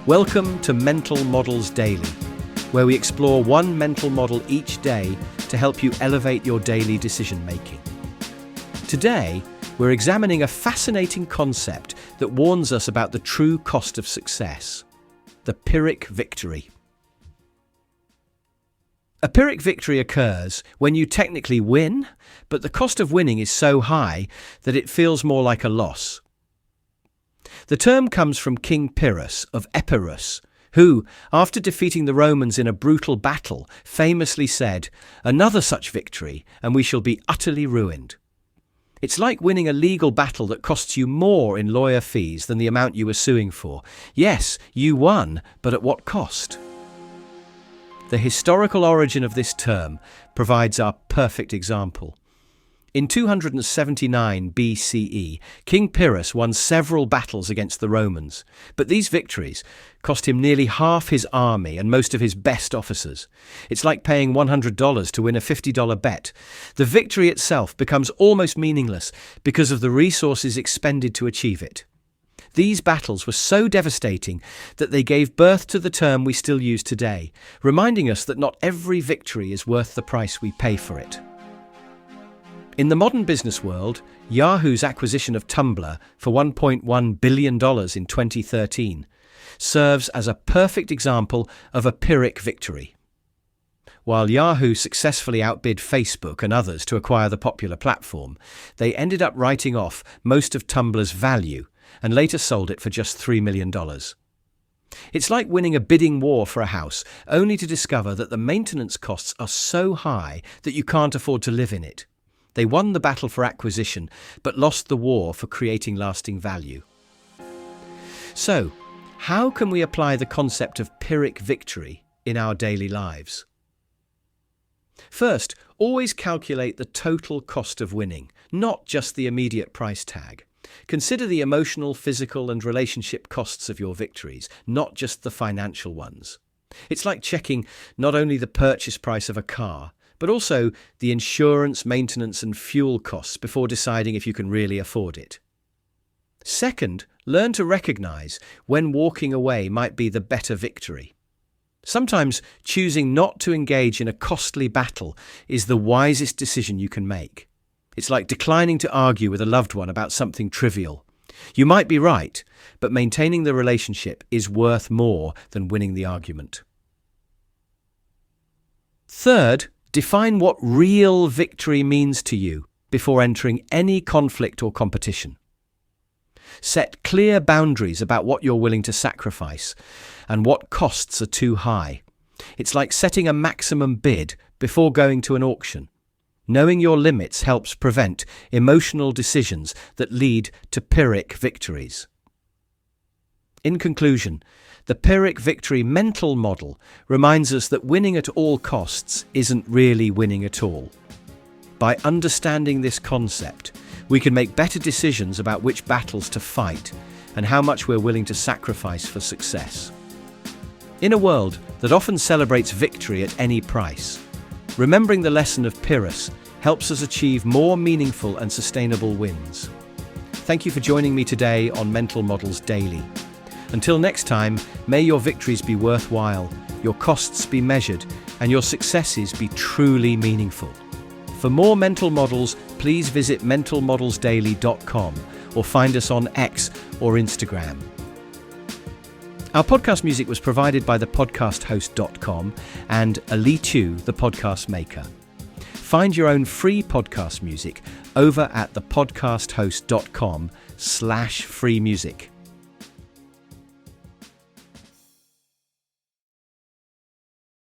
Welcome to Mental Models Daily, where we explore one mental model each day to help you elevate your daily decision-making. Today, we're examining a fascinating concept that warns us about the true cost of success: the Pyrrhic Victory. A Pyrrhic victory occurs when you technically win, but the cost of winning is so high that it feels more like a loss. The term comes from King Pyrrhus of Epirus, who, after defeating the Romans in a brutal battle, famously said, "Another such victory, and we shall be utterly ruined." It's like winning a legal battle that costs you more in lawyer fees than the amount you were suing for. Yes, you won, but at what cost? The historical origin of this term provides our perfect example. In 279 BCE, King Pyrrhus won several battles against the Romans, but these victories cost him nearly half his army and most of his best officers. It's like paying $100 to win a $50 bet. The victory itself becomes almost meaningless because of the resources expended to achieve it. These battles were so devastating that they gave birth to the term we still use today, reminding us that not every victory is worth the price we pay for it. In the modern business world, Yahoo's acquisition of Tumblr for $1.1 billion in 2013 serves as a perfect example of a Pyrrhic victory. While Yahoo successfully outbid Facebook and others to acquire the popular platform, they ended up writing off most of Tumblr's value and later sold it for just $3 million. It's like winning a bidding war for a house, only to discover that the maintenance costs are so high that you can't afford to live in it. They won the battle for acquisition, but lost the war for creating lasting value. So, how can we apply the concept of Pyrrhic victory in our daily lives? First, always calculate the total cost of winning, not just the immediate price tag. Consider the emotional, physical, and relationship costs of your victories, not just the financial ones. It's like checking not only the purchase price of a car, but also the insurance, maintenance, and fuel costs before deciding if you can really afford it. Second, learn to recognize when walking away might be the better victory. Sometimes choosing not to engage in a costly battle is the wisest decision you can make. It's like declining to argue with a loved one about something trivial. You might be right, but maintaining the relationship is worth more than winning the argument. Third, define what real victory means to you before entering any conflict or competition. Set clear boundaries about what you're willing to sacrifice and what costs are too high. It's like setting a maximum bid before going to an auction. Knowing your limits helps prevent emotional decisions that lead to Pyrrhic victories. In conclusion, the Pyrrhic victory mental model reminds us that winning at all costs isn't really winning at all. By understanding this concept, we can make better decisions about which battles to fight and how much we're willing to sacrifice for success. In a world that often celebrates victory at any price, remembering the lesson of Pyrrhus helps us achieve more meaningful and sustainable wins. Thank you for joining me today on Mental Models Daily. Until next time, may your victories be worthwhile, your costs be measured, and your successes be truly meaningful. For more mental models, please visit mentalmodelsdaily.com or find us on X or Instagram. Our podcast music was provided by the podcasthost.com and Alitu, the podcast maker. Find your own free podcast music over at thepodcasthost.com/free music.